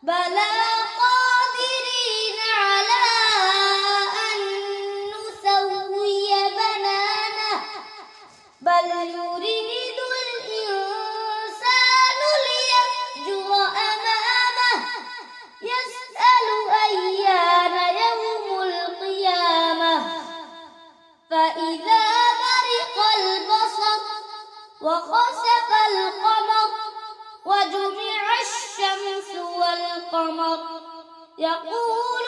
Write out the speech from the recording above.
بلى قادرين على أن نسوي بنانه بل يريد الإنسان ليفجر أمامه يسأل أيان يوم القيامة فإذا برق البصر وخسف القمر وجمع الشمس والقمر يقول